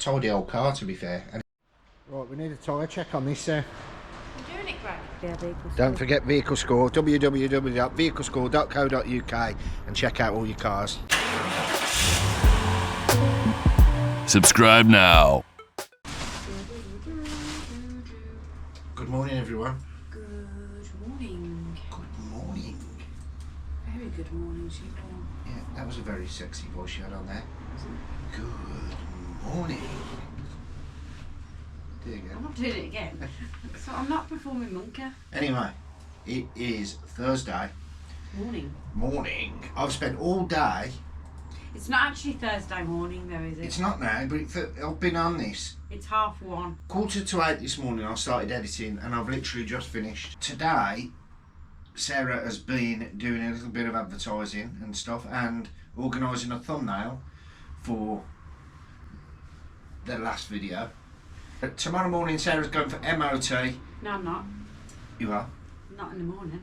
tidy old car, to be fair. And right, we need a tyre check on this. You're doing it, Greg. Yeah, don't forget Vehicle Score, www.vehiclescore.co.uk, and check out all your cars. Subscribe now. Good morning, everyone. Good morning. Good morning. Very good morning, Sheila. Yeah, that was a very sexy voice you had on there. Good morning. Do it again. I'm not doing it again. So I'm not performing Monkey. Anyway, it is Thursday morning. I've spent all day. It's not actually Thursday morning though, is it? It's not now, but I've been on this. It's 1:30. 7:45 this morning I started editing, and I've literally just finished. Today, Sarah has been doing a little bit of advertising and stuff, and organising a thumbnail for the last video. But tomorrow morning Sarah's going for MOT. No, I'm not. You are? Not in the morning.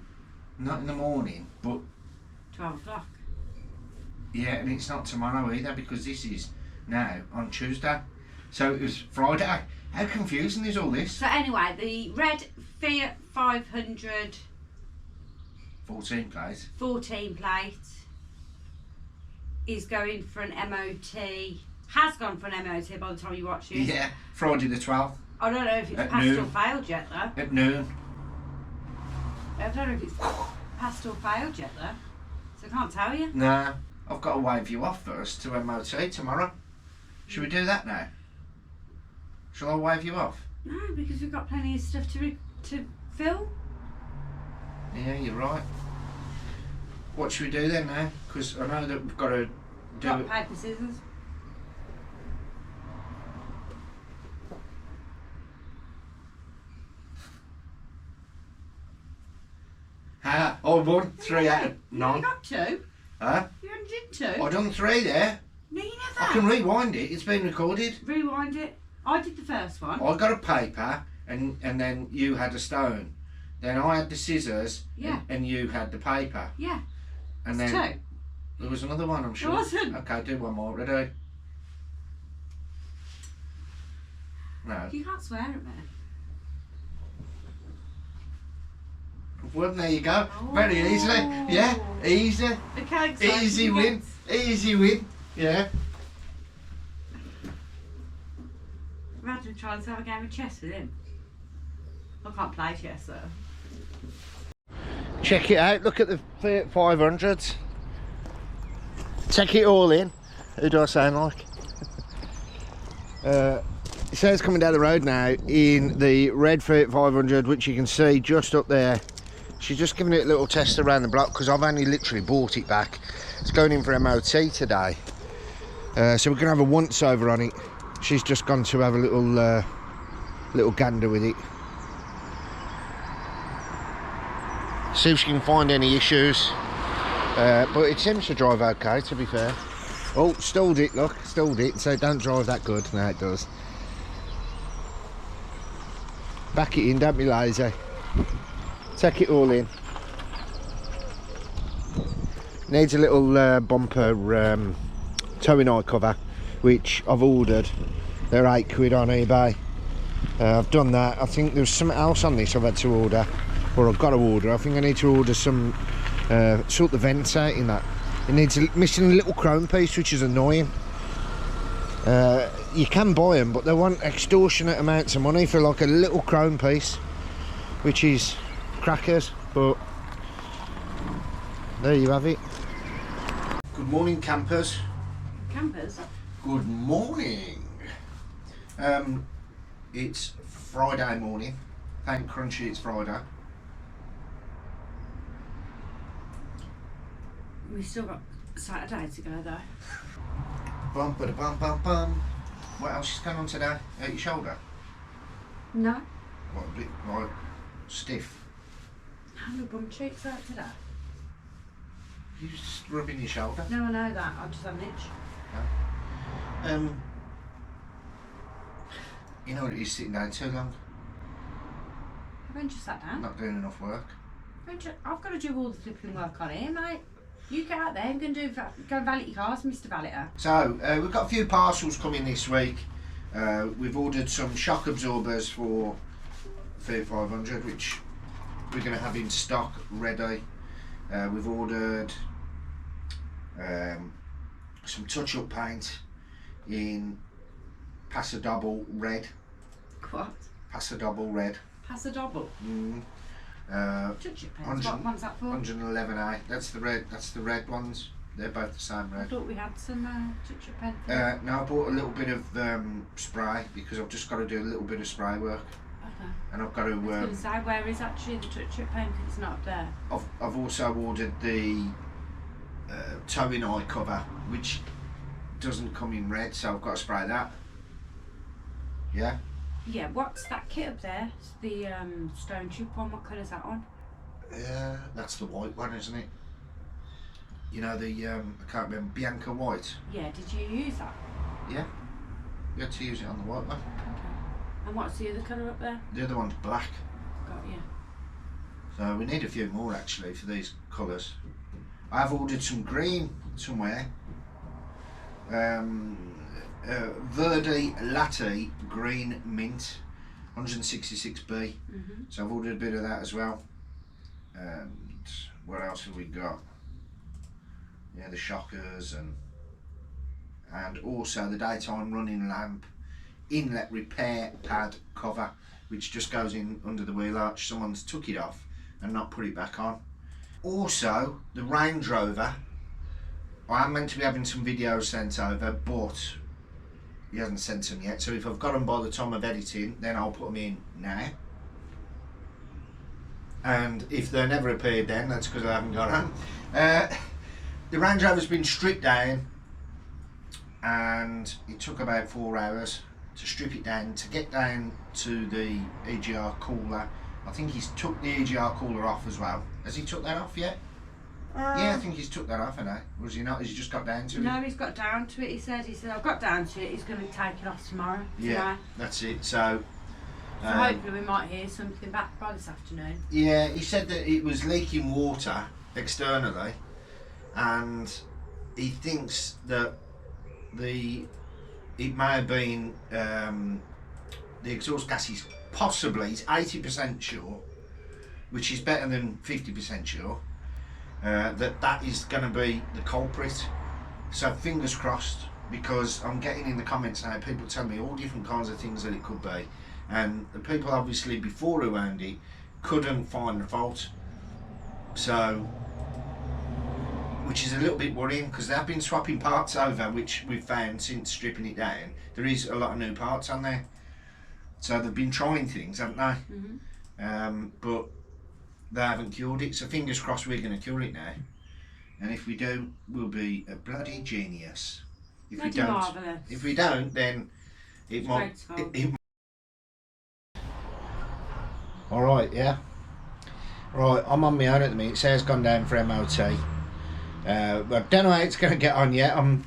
Not in the morning, but 12 o'clock. yeah, and it's not tomorrow either, because this is now on Tuesday. So it was Friday. How confusing is all this? So anyway, the red Fiat 500 14 plate. 14 plate is going for an MOT. Has gone for an MOT by the time you watch it. Yeah, Friday the 12th. I don't know if it's At passed noon. or failed yet though. At noon. I don't know if it's passed or failed yet though. So I can't tell you. Nah, I've got to wave you off first to MOT tomorrow. Should we do that now? Shall I wave you off? No, because we've got plenty of stuff to film. Yeah, you're right. What should we do then now? Because I know that we've got to do Rock, it. paper, scissors. I won 3 out of No, you 9. got 2. Huh? You only did 2. I done 3 there. No, you I never. can rewind it. It's been recorded. Rewind it. I did the first one. I got a paper, and then you had a stone. Then I had the scissors, Yeah. and you had the paper. Yeah. And It's then 2. there was another one, I'm sure. wasn't. Okay, do one more. Ready? No. You can't swear at me. Well, there you go. Very easily. Yeah, easy. Okay, so Easy you win. get- Easy win. Yeah. Imagine trying to have a game of chess with him. I can't play chess though. Check it out. Look at the Fiat 500s. Take it all in. Who do I sound like? Sarah's coming down the road now in the red Fiat 500, which you can see just up there. She's just giving it a little test around the block because I've only literally bought it back. It's going in for MOT today. So we're going to have a once over on it. She's just gone to have a little gander with it. See if she can find any issues. But it seems to drive okay, to be fair. Oh, stalled it, look, stalled it. So don't drive that good. No, it does. Back it in, don't be lazy. Take it all in. Needs a little bumper towing eye cover, which I've ordered. They're £8 on eBay. I've done that. I think there's something else on this I've had to order, or I've got to order. I think I need to order some sort the vents out in that. It needs missing a little chrome piece, which is annoying. You can buy them, but they want extortionate amounts of money for like a little chrome piece, which is crackers. But there you have it. Good morning, campers. Campers? Good morning. It's Friday morning. Thank Crunchy it's Friday. We've still got Saturday to go though. Bum ba bum bum bum. What else is going on today? At your shoulder? No. What, a bit like stiff? How do bum cheeks out today? You just rubbing your shoulder? No, I know that. I just have an itch. No. You know what it is sitting down too long? I've only just sat down. Not doing enough work. I've got to do all the flipping work on here, mate. You get out there and go and valet your cars, Mr. Valeter. So, we've got a few parcels coming this week. We've ordered some shock absorbers for Fiat 500, which we're going to have in stock ready. We've ordered some touch-up paint in Pasadobble red. What? Pasadobble red. Pasadobble? Touch-up paints. What one's that for? 111A. That's the red. That's the red ones. They're both the same red. I thought we had some touch-up paint. No, I bought a little bit of spray because I've just got to do a little bit of spray work. Okay. And I've got to. I was going to say, where is actually the touch-up paint? It's not up there. I've also ordered the towing eye cover, which doesn't come in red, so I've got to spray that. Yeah. Yeah. What's that kit up there? It's the stone chip one. What colour's that on? That's the white one, isn't it? You know the I can't remember, Bianca white. Yeah. Did you use that? Yeah. You had to use it on the white one. Okay. And what's the other colour up there? The other one's black. Got you. So we need a few more actually for these colours. I've ordered some green somewhere. Verde Latte Green Mint, 166B. So I've ordered a bit of that as well. And what else have we got? Yeah, the shockers and also the daytime running lamp inlet repair pad cover, which just goes in under the wheel arch. Someone's took it off and not put it back on. Also, the Range Rover. I am meant to be having some videos sent over, but he hasn't sent them yet. So if I've got them by the time of editing, then I'll put them in now. And if they never appeared then, that's because I haven't got them. The Range Rover's been stripped down, and it took about 4 hours to strip it down, to get down to the EGR cooler. I think he's took the EGR cooler off as well. Has he took that off yet? Yeah, I think he's took that off, hasn't he? Was he not? Has he just got down to it? No, he's got down to it. He said, I've got down to it. He's going to take it off tomorrow. Yeah, tonight. that's it. So hopefully we might hear something back by this afternoon. Yeah, he said that it was leaking water externally, and he thinks that it may have been the exhaust gas is possibly, he's 80% sure, which is better than 50% sure, that is going to be the culprit. So fingers crossed, because I'm getting in the comments now people tell me all different kinds of things that it could be, and the people obviously before who owned it couldn't find the fault. So, which is a little bit worrying, because they have been swapping parts over, which we've found since stripping it down. There is a lot of new parts on there, so they've been trying things, haven't they? But they haven't cured it, so fingers crossed we're going to cure it now, and if we do, we'll be a bloody genius. If we don't, marvellous. If we don't, then it might. All right, yeah. Right, I'm on my own at the minute. Sarah's gone down for MOT. I don't know how it's going to get on yet. I'm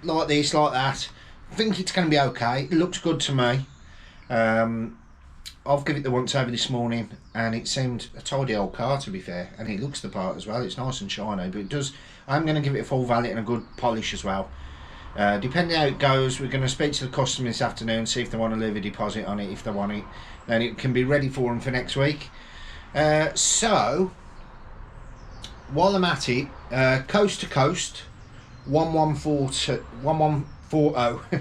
like this, like that. I think it's going to be okay. It looks good to me. I've given it the once over this morning, and it seemed a tidy old car, to be fair, and it looks the part as well. It's nice and shiny, but it does. I'm going to give it a full valet and a good polish as well. Depending how it goes, we're going to speak to the customer this afternoon, see if they want to leave a deposit on it. If they want it, then it can be ready for them for next week. So while I'm at it, coast to coast 1140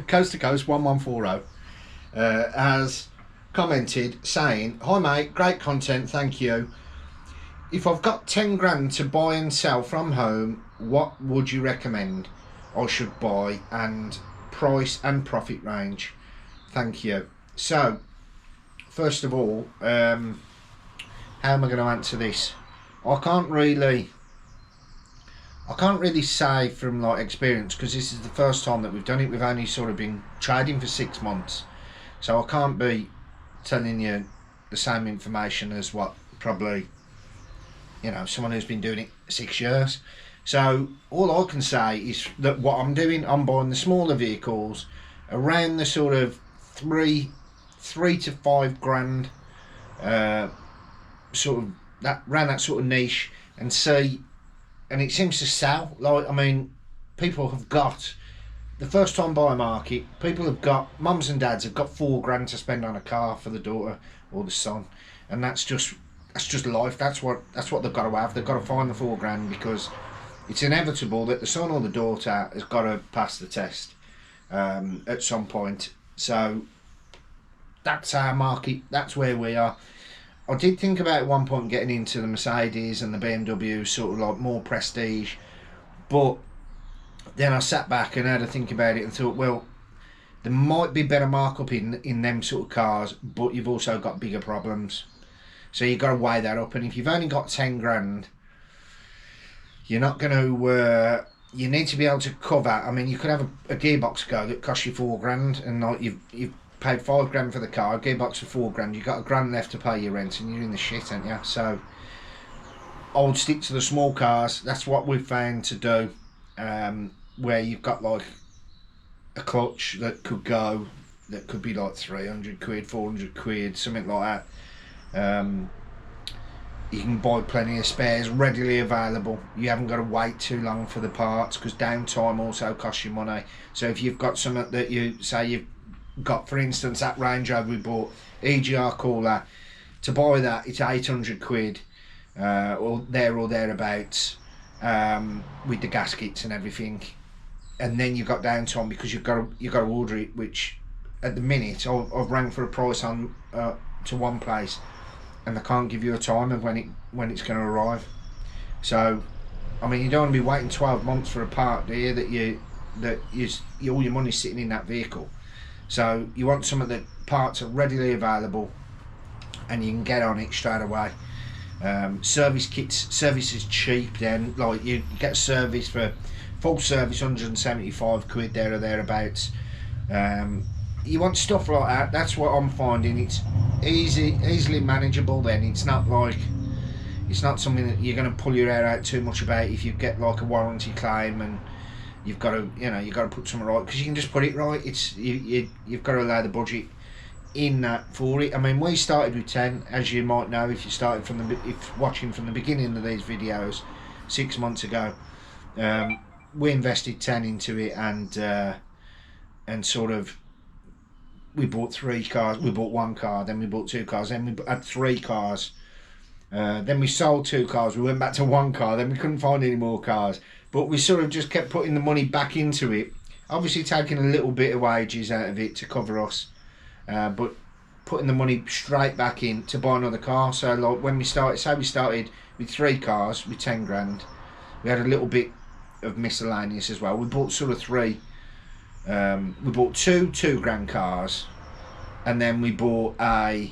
coast to coast 1140 has commented saying, "Hi mate, great content, thank you. If I've got 10 grand to buy and sell from home, what would you recommend I should buy, and price and profit range? Thank you." So first of all, how am I going to answer this? I can't really say from like experience, because this is the first time that we've done it. We've only sort of been trading for 6 months, so I can't be telling you the same information as what probably, you know, someone who's been doing it 6 years. So all I can say is that what I'm doing, I'm buying the smaller vehicles around the sort of three to 5 grand, sort of that, around that sort of niche, and see, and it seems to sell. Like, I mean, people have got the first time buyer market, people have got, mums and dads have got £4 to spend on a car for the daughter or the son, and that's just life. That's what they've got to have. They've got to find the £4 because it's inevitable that the son or the daughter has got to pass the test at some point. So that's our market. That's where we are. I did think about at one point getting into the Mercedes and the BMW, sort of like more prestige, but then I sat back and had to think about it and thought, well, there might be better markup in them sort of cars, but you've also got bigger problems. So you've got to weigh that up. And if you've only got 10 grand, you're not going to, you need to be able to cover. I mean, you could have a gearbox go that costs you £4, and like you've paid £5 for the car, a gearbox for £4, you've got £1 left to pay your rent, and you're in the shit, aren't you? So I would stick to the small cars. That's what we've found to do. Where you've got like a clutch that could be like 300 quid, 400 quid, something like that. You can buy plenty of spares readily available. You haven't got to wait too long for the parts, because downtime also costs you money. So if you've got something that you say you've got, for instance, that Range Rover we bought, EGR cooler, to buy that it's 800 quid or thereabouts, with the gaskets and everything. And then you've got downtime because you've got to order it, which at the minute I've rang for a price on to one place, and they can't give you a time of when it's going to arrive. So I mean, you don't want to be waiting 12 months for a part, do you? All your money's sitting in that vehicle. So you want something that parts are readily available and you can get on it straight away. Service is cheap then. Like you get a service for full service 175 quid there or thereabouts. You want stuff like that. That's what I'm finding. It's easily manageable then. It's not something that you're going to pull your hair out too much about if you get like a warranty claim and you've got to put something right, because you can just put it right. You've got to allow the budget in that for it. I mean, we started with 10, as you might know if you started if watching from the beginning of these videos 6 months ago. We invested 10 into it, and sort of we bought 3 cars. We bought 1 car, then we bought 2 cars, then we had 3 cars. Then we sold 2 cars, we went back to 1 car, then we couldn't find any more cars. But we sort of just kept putting the money back into it, obviously taking a little bit of wages out of it to cover us, but putting the money straight back in to buy another car. So like when we started with 3 cars with 10 grand. We had a little bit of miscellaneous as well. We bought sort of 3. We bought 2 2 grand cars, and then we bought I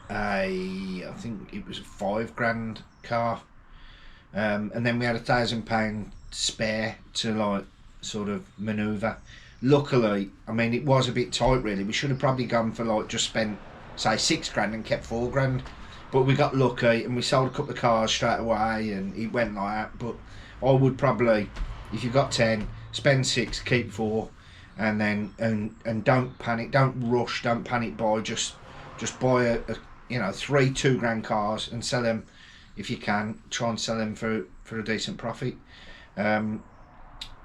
think it was a 5 grand car, and then we had £1,000 spare to like sort of manoeuvre. Luckily, I mean, it was a bit tight really. We should have probably gone for like just spent say 6 grand and kept 4 grand, but we got lucky and we sold a couple of cars straight away and it went like that. But I would probably, if you've got 10, spend 6, keep 4, and then and don't panic, don't rush, don't panic buy. Just buy a 3 2 grand cars and sell them if you can. Try and sell them for a decent profit.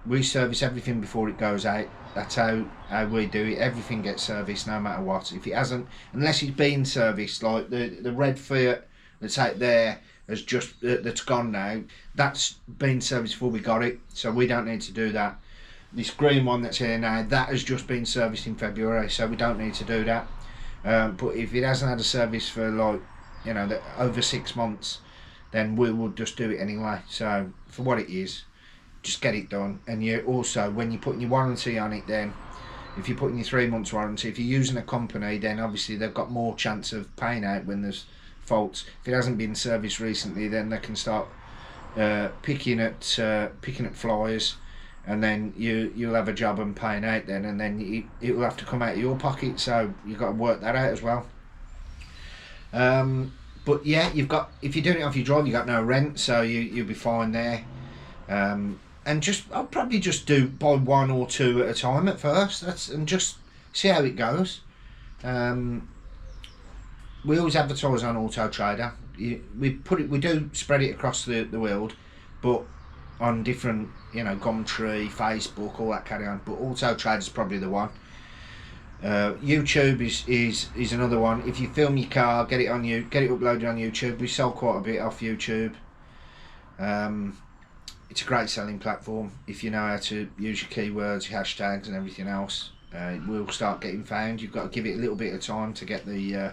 We service everything before it goes out. That's how we do it. Everything gets serviced no matter what. If it hasn't, unless it's been serviced, like the red Fiat that's out there that's gone now, that's been serviced before we got it, so we don't need to do that. This green one that's here now, that has just been serviced in February, so we don't need to do that. But if it hasn't had a service for like over 6 months, then we would just do it anyway. So for what it is, just get it done. And you also, when you're putting your warranty on it, then if you're putting your 3 months warranty, if you're using a company, then obviously they've got more chance of paying out when there's faults. If it hasn't been serviced recently, then they can start picking at flyers, and then you'll have a job and paying out then, and then it will have to come out of your pocket. So you've got to work that out as well. But yeah, if you're doing it off your drive, you got no rent, so you'll be fine there. And I'll probably just buy 1 or 2 at a time at first. And just see how it goes. We always advertise on Auto Trader. We do spread it across the world, but on different you know, Gumtree, Facebook, all that carry on. But Auto Trader's probably the one. YouTube is another one. If you film your car, get it uploaded on YouTube. We sell quite a bit off YouTube. It's a great selling platform if you know how to use your keywords, your hashtags, and everything else. It will start getting found. You've got to give it a little bit of time to get the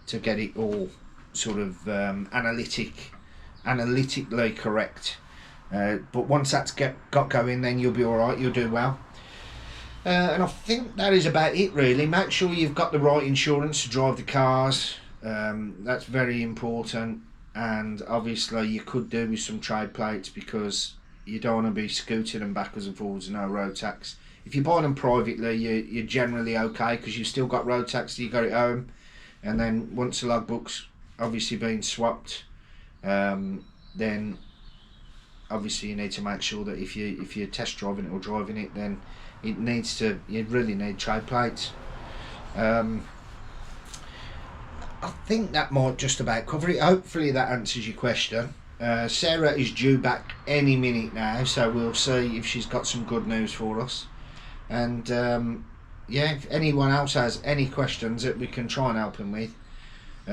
to get it all sort of analytically correct. But once that's got going, then you'll be all right. You'll do well. And I think that is about it, really. Make sure you've got the right insurance to drive the cars. That's very important. And obviously you could do with some trade plates, because you don't want to be scooting them backwards and forwards and no road tax. If you buy them privately, you're generally okay, because you've still got road tax, you got it home. And then once the logbook's obviously been swapped, then obviously you need to make sure that if you're test driving it or driving it, then you really need trade plates. I think that might just about cover it. Hopefully that answers your question. Sarah is due back any minute now, so we'll see if she's got some good news for us. And yeah, if anyone else has any questions that we can try and help them with,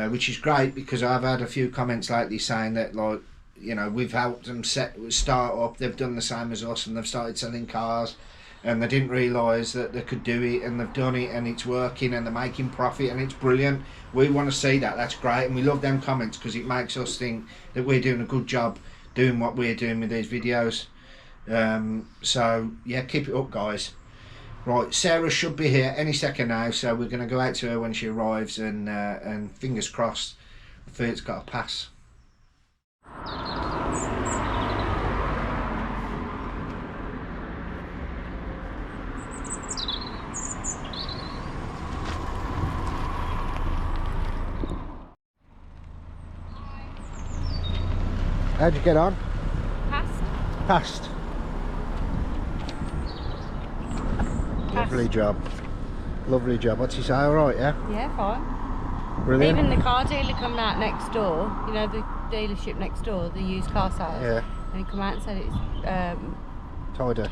which is great, because I've had a few comments lately saying that, like, you know, we've helped them start up, they've done the same as us, and they've started selling cars, and they didn't realise that they could do it, and they've done it, and it's working, and they're making profit, and it's brilliant. We want to see that. That's great, and we love them comments, because it makes us think that we're doing a good job doing what we're doing with these videos. So yeah, keep it up, guys. Right, Sarah should be here any second now, so we're going to go out to her when she arrives, and fingers crossed, I feel it's got a pass. How'd you get on? Passed. Lovely job. Lovely job. What's he say? All right, yeah? Yeah, fine. Brilliant. Even the car dealer coming out next door, you know, the dealership next door, the used car sales. Yeah. And he come out and said it's Tider.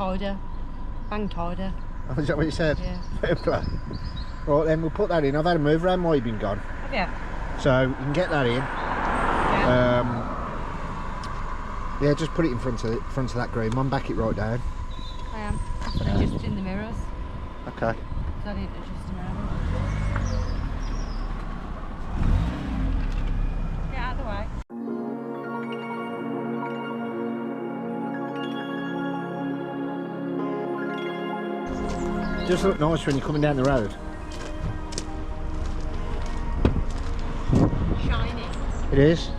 Bang tider. Oh, is that what you said? Yeah. Fair play. Right then, we'll put that in. I've had a move around while you've been gone. Yeah. So you can get that in. Yeah. Yeah, just put it in front of that green one. Back it right down. I am. Just in the mirrors. Okay. I didn't adjust them around. Get out of the way. Just look nice when you're coming down the road. Shiny. It is.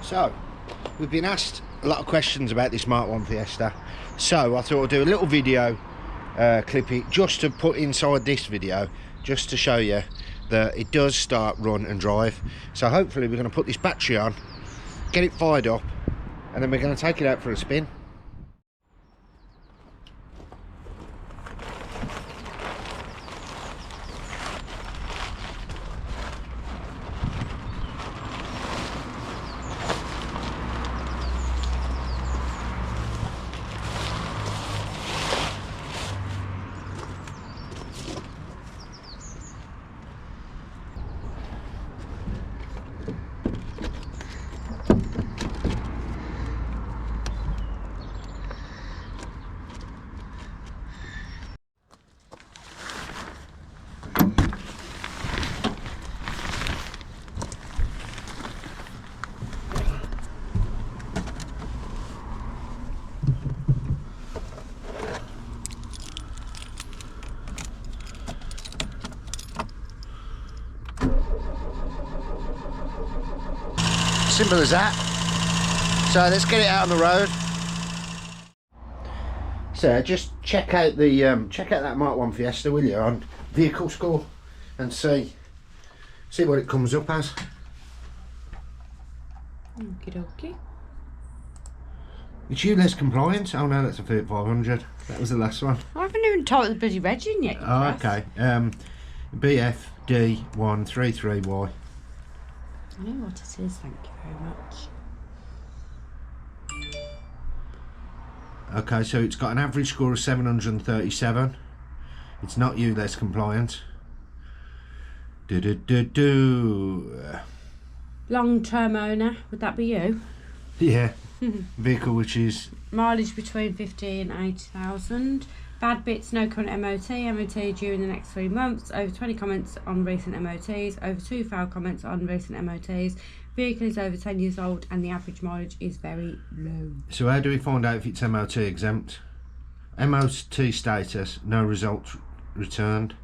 So, we've been asked a lot of questions about this Mark 1 Fiesta. So I thought I'd do a little video, clip it just to put inside this video, just to show you that it does start, run and drive. So hopefully we're going to put this battery on, get it fired up, and then we're going to take it out for a spin. Simple as that. So let's get it out on the road. So just check out the that Mark 1 Fiesta, will you, on vehicle score, and see what it comes up as. Okie dokie. It's ULEZ compliant. Oh no, that's a Fiat 500. That was the last one. I haven't even typed the bloody reg in yet. Oh, okay. BFD133Y. I know what it is, thank you very much. Okay, so it's got an average score of 737. It's not ULEZ compliant. Long-term owner, would that be you? Yeah. Vehicle which is... Mileage between 50 and 80,000. Bad bits, no current MOT due in the next 3 months. Over 20 comments on recent MOTs. Over 2 failed comments on recent MOTs. Vehicle is over 10 years old and the average mileage is very low. So how do we find out if it's MOT exempt? MOT status, no result returned.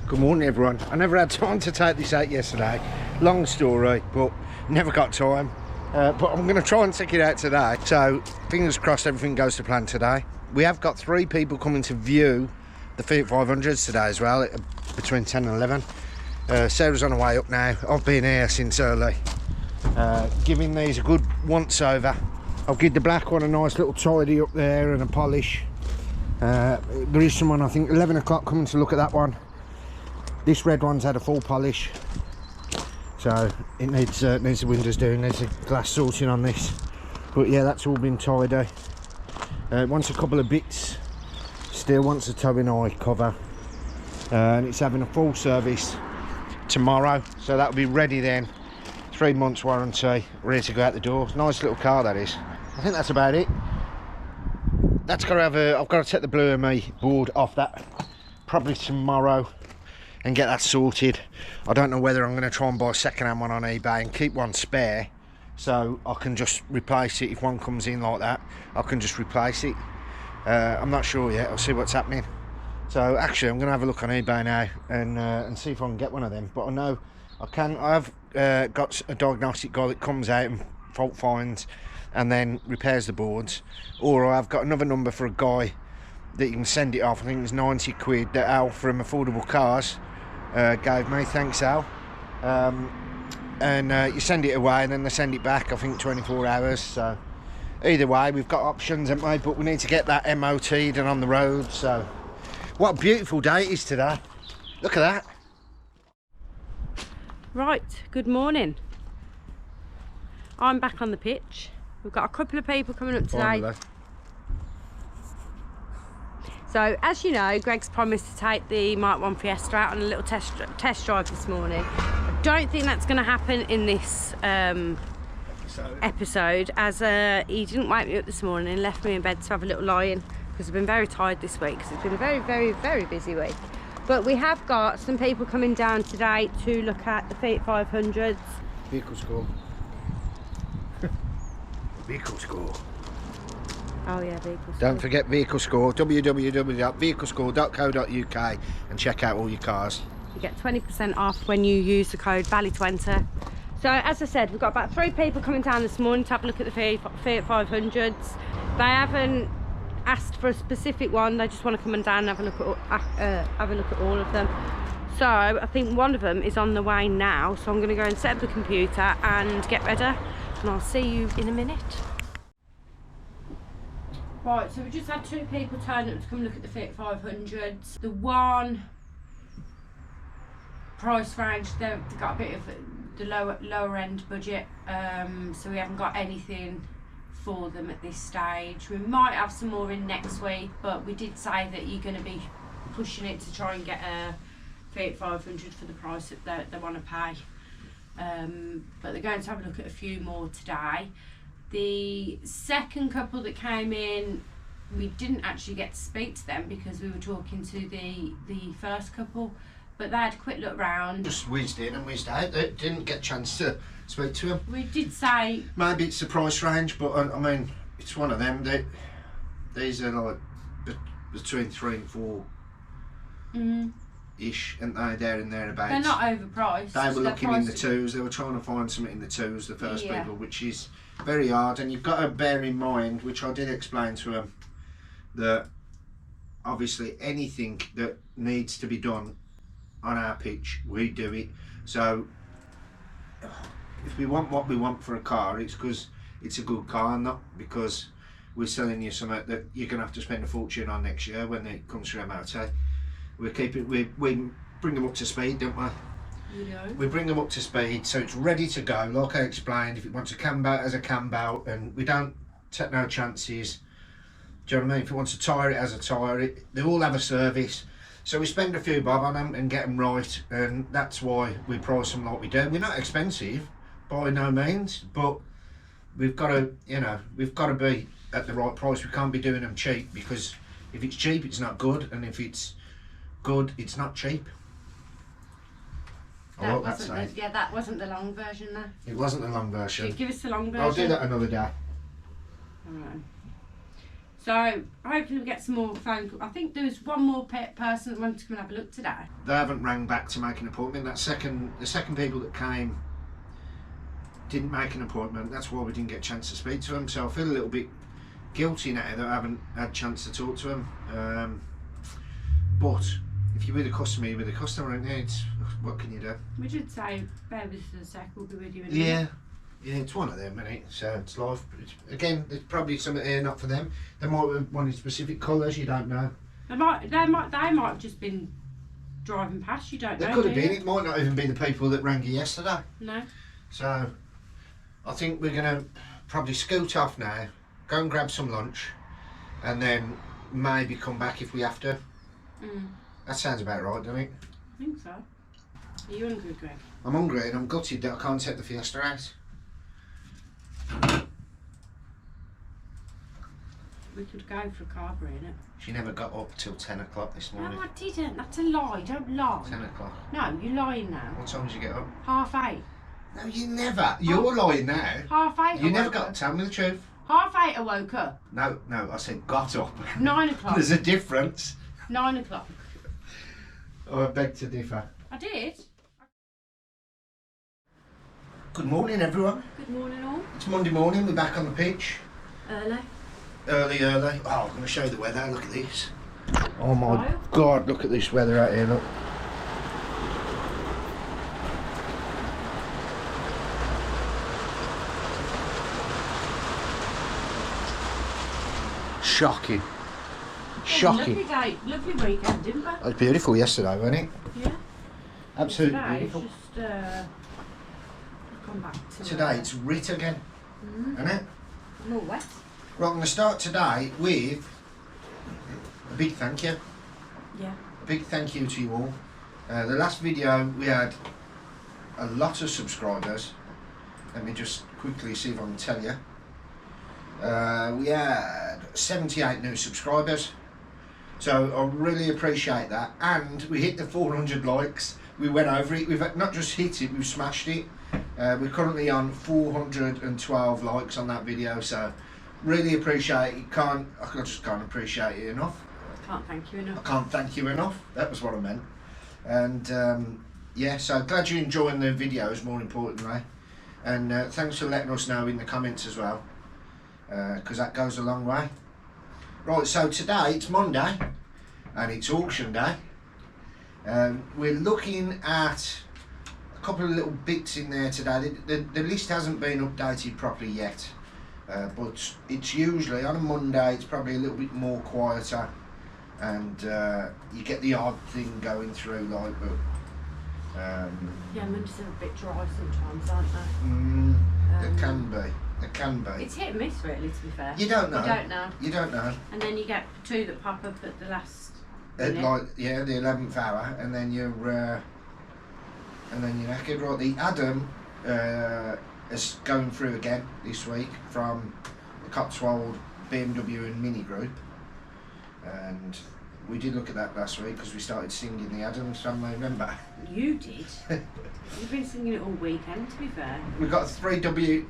Good morning everyone. I never had time to take this out yesterday. Long story, but never got time. But I'm going to try and take it out today. So fingers crossed everything goes to plan today. We have got 3 people coming to view the Fiat 500s today as well, between 10 and 11. Sarah's on her way up now. I've been here since early, giving these a good once over. I'll give the black one a nice little tidy up there and a polish. There is someone, I think 11 o'clock, coming to look at that one. This red one's had a full polish, so it needs the windows doing, needs the glass sorting on this. But yeah, that's all been tidy. It wants a couple of bits, still wants a towing eye cover, and it's having a full service tomorrow, so that'll be ready then. 3 months warranty, ready to go out the door. Nice little car that is. I think that's about it. That's got to have I've got to take the Blue ME board off that probably tomorrow and get that sorted. I don't know whether I'm going to try and buy a second-hand one on eBay and keep one spare, so I can just replace it. If one comes in like that, I can just replace it. I'm not sure yet. I'll see what's happening. So actually I'm going to have a look on eBay now and see if I can get one of them. But I know I can. I have got a diagnostic guy that comes out and fault finds and then repairs the boards, or I've got another number for a guy that you can send it off. I think it's 90 quid that Al from Affordable Cars gave me. Thanks Al. And you send it away and then they send it back, I think 24 hours. So either way, we've got options, haven't we? But we need to get that MOT'd and on the road. So what a beautiful day it is today. Look at that. Right, good morning. I'm back on the pitch. We've got a couple of people coming up today. Finally. So as you know, Greg's promised to take the Mark 1 Fiesta out on a little test drive this morning. I don't think that's going to happen in this episode, as he didn't wake me up this morning and left me in bed to have a little lie-in, because I've been very tired this week because it's been a very, very, very busy week. But we have got some people coming down today to look at the Fiat 500s. Vehicle score. Vehicle score. Oh yeah, vehicle score. Don't forget vehicle score, www.vehiclescore.co.uk, and check out all your cars. You get 20% off when you use the code VALETING. So as I said, we've got about 3 people coming down this morning to have a look at the Fiat 500s. They haven't asked for a specific one. They just want to come and down and have a look at all of them. So I think one of them is on the way now. So I'm going to go and set up the computer and get ready. And I'll see you in a minute. Right, so we just had 2 people turn up to come look at the Fit 500s. The one price range, they've got a bit of the lower end budget, so we haven't got anything for them at this stage. We might have some more in next week, but we did say that you're going to be pushing it to try and get a Fit 500 for the price that they want to pay. But they're going to have a look at a few more today. The second couple that came in, we didn't actually get to speak to them because we were talking to the first couple, but they had a quick look round. Just whizzed in and whizzed out. They didn't get a chance to speak to them. We did say maybe it's the price range, but I mean, it's one of them. These are like between 3 and 4 ish, and they're in thereabouts. They're not overpriced. They were looking in the 2s. They were trying to find something in the 2s, the first people, which is very hard. And you've got to bear in mind, which I did explain to them, that obviously anything that needs to be done on our pitch, we do it. So if we want what we want for a car, it's because it's a good car, not because we're selling you something that you're going to have to spend a fortune on next year when it comes through MOT. We bring them up to speed, don't we? You know. We bring them up to speed so it's ready to go, like I explained. If it wants a cam belt, as a cam belt, and we don't take no chances. Do you know what I mean? If it wants a tyre, it has a tyre. They all have a service. So we spend a few bob on them and get them right, and that's why we price them like we do. We're not expensive by no means, but we've got to, we've got to be at the right price. We can't be doing them cheap, because if it's cheap, it's not good, and if it's good, it's not cheap. That wasn't the long version there. It wasn't the long version. Give us the long version. I'll do that another day. Alright. So hopefully we get some more phone calls. I think there was one more person that wanted to come and have a look today. They haven't rang back to make an appointment. The second people that came didn't make an appointment. That's why we didn't get a chance to speak to them. So I feel a little bit guilty now that I haven't had a chance to talk to them. But if you're with a customer, you're with a customer, and what can you do? We did say, bear with us a sec, we'll be with you in a minute. minute. Yeah, it's one of them, isn't it? So it's life. Again, there's probably something here not for them. They might have wanted specific colours, you don't know. They might have just been driving past, you don't know. They could have been. It might not even be the people that rang you yesterday. No. So I think we're going to probably scoot off now, go and grab some lunch, and then maybe come back if we have to. That sounds about right, doesn't it? I think so. Are you hungry, Greg? I'm hungry and I'm gutted that I can't take the Fiesta out. We could go for a carvery, innit? She never got up till 10 o'clock this morning. No, I didn't. That's a lie. Don't lie. 10 o'clock. No, you're lying now. What time did you get up? 8:30. No, you never. You're lying now. 8:30. You never got to tell me the truth. 8:30 I woke up. No, I said got up. 9 o'clock. There's a difference. 9 o'clock. Oh, I beg to differ. I did. Good morning, everyone. Good morning, all. It's Monday morning. We're back on the pitch. Early. Early. Oh, I'm going to show you the weather. Look at this. Oh my God! Look at this weather out here. Look. Shocking. Lovely day, lovely weekend, didn't we? It was beautiful yesterday, wasn't it? Yeah. Absolutely Today, beautiful. Just come back to today it's writ again, isn't it? I'm all wet. Right, I'm going to start today with a big thank you. Yeah. A big thank you to you all. The last video we had a lot of subscribers. Let me just quickly see if I can tell you. We had 78 new subscribers. So I really appreciate that, and we hit the 400 likes. We went over it. We've not just hit it, we've smashed it. We're currently on 412 likes on that video, so really appreciate it. I just can't appreciate it enough. Can't thank you enough. I can't thank you enough. That was what I meant. And yeah, so glad you're enjoying the videos, more importantly, and thanks for letting us know in the comments as well. because that goes a long way. Right, so today it's Monday and it's auction day. We're looking at a couple of little bits in there today. The list hasn't been updated properly yet, but it's usually on a Monday it's probably a little bit more quieter, and you get the odd thing going through, like, but yeah, Mondays are a bit dry sometimes, aren't they? There can be. It can be. It's hit and miss, really, to be fair. You don't know. You don't know. You don't know. And then you get two that pop up at the last At minute. like, yeah, the 11th hour, and then you're knackered. Right, the Adam is going through again this week from the Cotswold BMW and Mini Group, and we did look at that last week because we started singing the Adams from November. You did. You've been singing it all weekend, to be fair. We've got 3W.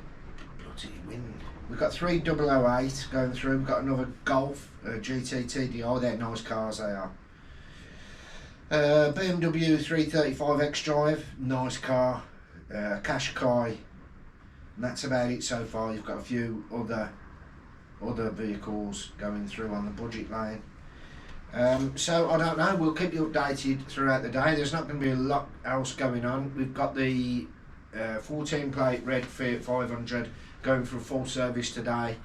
Bloody wind. We've got 3008 going through. We've got another Golf GT TDI. They're nice cars, they are. BMW 335 X-Drive, nice car. Qashqai, and that's about it so far. You've got a few other vehicles going through on the budget lane. So I don't know, we'll keep you updated throughout the day. There's not going to be a lot else going on. We've got the 14 plate red Fiat 500 going for a full service today,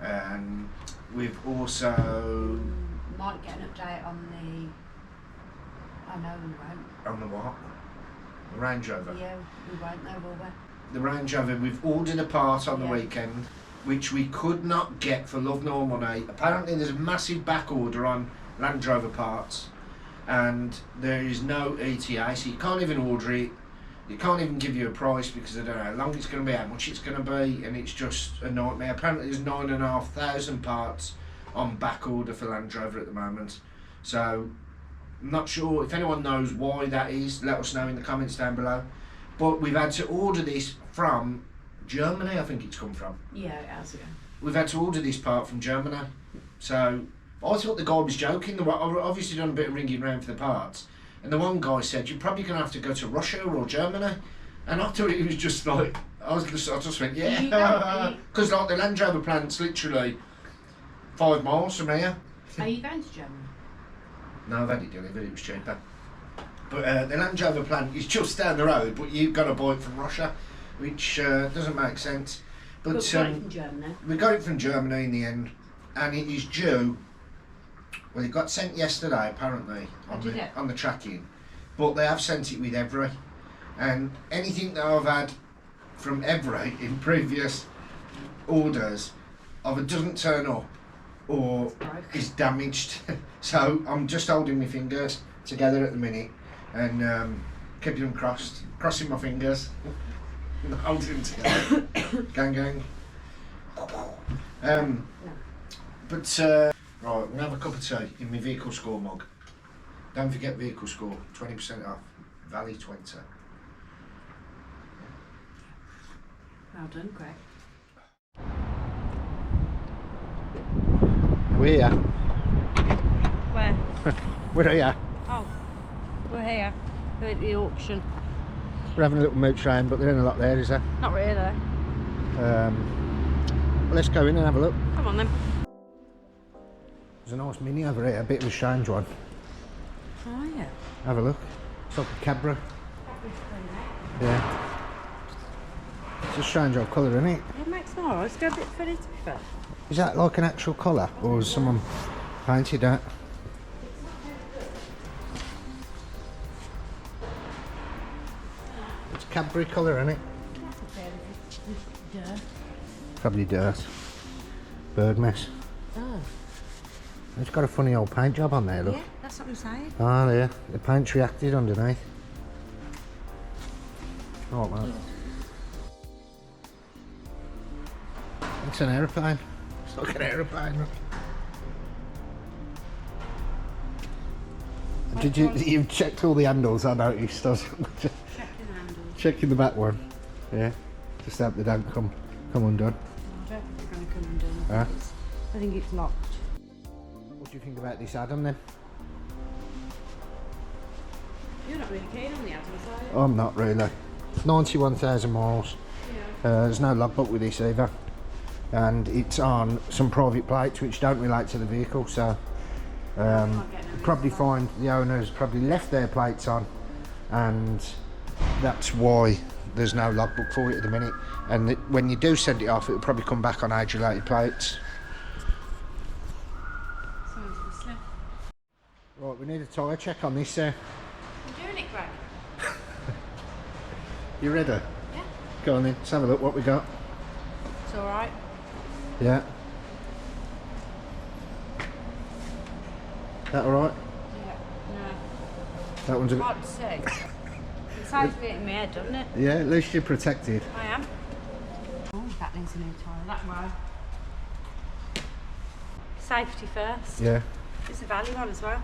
and we've also Might get an update on the... I know we won't. on the what? The Range Rover. Yeah, we won't know, will we? The Range Rover, we've ordered a part on the Yeah. weekend, which we could not get for love nor money. Apparently there's a massive back order on Land Rover parts, and there is no ETA, so you can't even order it. You can't even give you a price because they don't know how long it's going to be, how much it's going to be, and it's just a nightmare. Apparently there's 9,500 parts on back order for Land Rover at the moment. So I'm not sure if anyone knows why that is. Let us know in the comments down below. But we've had to order this from Germany, I think it's come from. Yeah, it has, yeah. We've had to order this part from Germany. So I thought the guy was joking. I've obviously done a bit of ringing around for the parts. And the one guy said, you're probably going to have to go to Russia or Germany. And I thought it was just like, I just went, yeah. Because like the Land Rover plant's literally 5 miles from here. Are you going to Germany? No, I've had it delivered, it was cheaper. But the Land Rover plant is just down the road, but you've got to buy it from Russia, which doesn't make sense. But we got it from Germany. We got it from Germany in the end, and it is due. Well, it got sent yesterday apparently on the tracking, but they have sent it with Every, and anything that I've had from Every in previous orders either doesn't turn up or is damaged. So I'm just holding my fingers together at the minute and keeping them crossing my fingers, holding them together. Gang gang. Right, I'm going to have a cup of tea in my vehicle score mug. Don't forget vehicle score, 20% off, Valley 20. Well done, Greg. We're here. Where? We're here. Oh, we're here. We're at the auction. We're having a little mooch round, but there ain't a lot there, is there? Not really. Well, let's go in and have a look. Come on then. There's a nice Mini over here, a bit of a strange one. Oh yeah. Have a look. It's like a Cabra. Yeah. It's a strange old colour, isn't it? It makes more. Let's go a bit funny, to be fair. Is that like an actual colour, or has someone painted that? It's Cadbury colour, isn't it? Dirt. Probably dirt. Bird mess. Oh. It's got a funny old paint job on there, look. Yeah, that's what I'm saying. Oh, yeah. The paint's reacted underneath. Oh, man. It's an aeroplane. It's like an aeroplane. Did you've checked all the handles? I noticed. I was Checking the handles. checking the back one. Yeah. Just hope they don't come undone. I don't think they're going to come undone. Huh? I think it's locked. What do you think about this Adam then? You're not really keen on the Adams, are you? I'm not really. 91,000 miles. Yeah. There's no logbook with this either. and it's on some private plates which don't relate to the vehicle, so you probably find the owners probably left their plates on, and that's why there's no logbook for it at the minute. And when you do send it off, it'll probably come back on age-related plates. Right, we need a tyre check on this. I'm doing it, Greg. You ready? Yeah. Go on then, let's have a look what we got. It's alright. Yeah. That alright? Yeah. No. That one's a bit... Hard to see. It sounds a bit in my head, doesn't it? Yeah, at least you're protected. I am. Oh, that needs a new tyre. That way. Safety first. Yeah. It's a value one as well.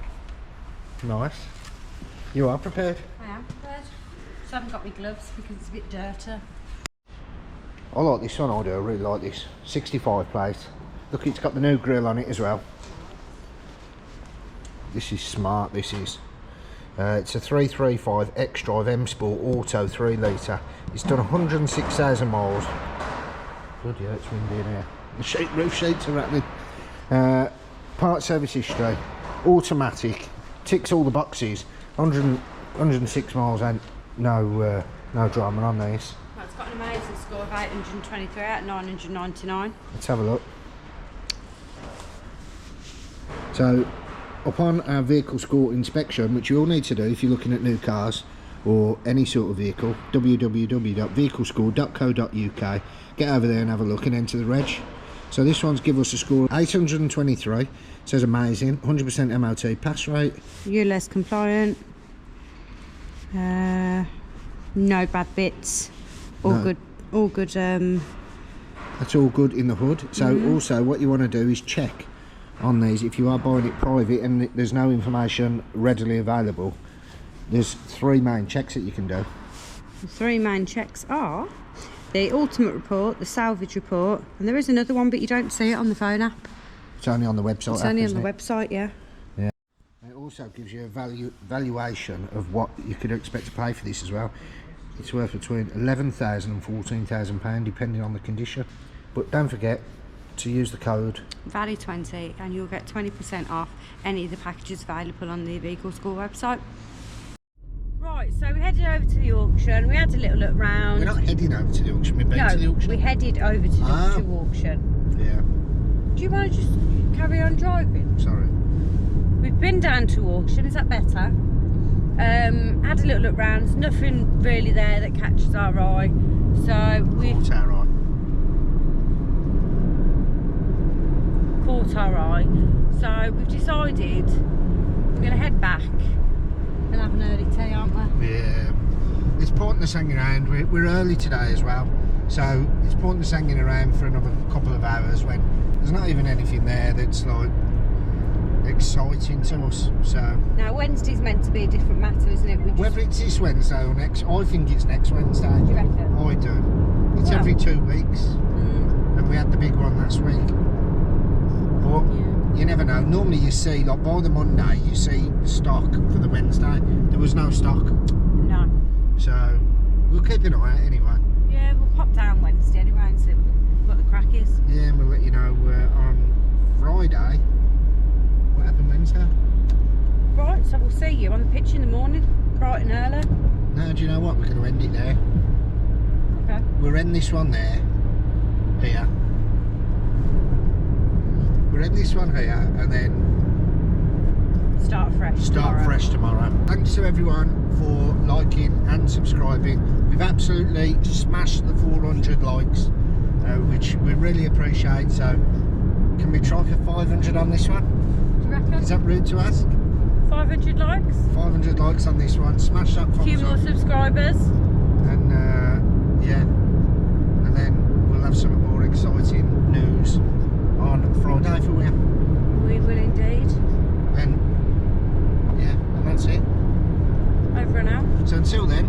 Nice. You are prepared? I am prepared. Just haven't got my gloves because it's a bit dirty. I like this one, I do. I really like this. 65 plate. Look, it's got the new grille on it as well. This is smart, this is. It's a 335 X-Drive M Sport Auto 3 litre. It's done 106,000 miles. Good, yeah, it's windy in here. The roof sheets are rattling. Part service history. Automatic. Ticks all the boxes. 106 miles and no drama on these. Well, it's got an amazing score of 823 out of 999. Let's have a look. So, upon our vehicle score inspection, which you all need to do if you're looking at new cars or any sort of vehicle, www.vehiclescore.co.uk, get over there and have a look and enter the reg. So this one's give us a score of 823, it says amazing, 100% MOT pass rate. ULEZ compliant, no bad bits, all good. That's all good in the hood. So also what you want to do is check on these if you are buying it private and there's no information readily available. There's 3 main checks that you can do. The 3 main checks are the ultimate report, the salvage report, and there is another one but you don't see it on the phone app. It's only on the website. It's only on the website, yeah. Yeah. It also gives you a valuation of what you could expect to pay for this as well. It's worth between £11,000 and £14,000 depending on the condition. But don't forget to use the code VALE20 and you'll get 20% off any of the packages available on the Vehicle School website. Right, so we headed over to the auction. We had a little look round. We're not heading over to the auction, we've been to the auction. We headed over to the auction. Yeah. Do you want to just carry on driving? Sorry. We've been down to auction, is that better? Had a little look round, there's nothing really there that catches our eye. So we've caught our eye. So we've decided we're going to head back and have an early tea, aren't we? Yeah. It's pointless hanging around. We're early today as well. So it's pointless hanging around for another couple of hours when there's not even anything there that's like exciting to us. So now Wednesday's meant to be a different matter, isn't it? Whether it's this Wednesday or next, I think it's next Wednesday. Do you reckon? I do. It's every 2 weeks, and we had the big one last week. But you never know. Normally you see, like by the Monday, you see stock for the Wednesday. There was no stock. No. So we'll keep an eye out anyway. Yeah, we'll pop down Wednesday anyway and see what the crack is. Yeah, and we'll let you know on Friday what happened Wednesday. Right, so we'll see you on the pitch in the morning, bright and early. No, do you know what? We're going to end it there. Okay. We'll end this one there. Here. We'll end this one here and then start fresh tomorrow. Thanks to everyone for liking and subscribing. We've absolutely smashed the 400 likes, which we really appreciate. So can we try for 500 on this one? Do you reckon? Is that rude to ask? 500 likes? 500 likes on this one. Smash that thumbs up. A few more subscribers. And yeah, and then we'll have some more exciting news on Friday for you. We will indeed. And yeah, and that's it. Over and out. So until then,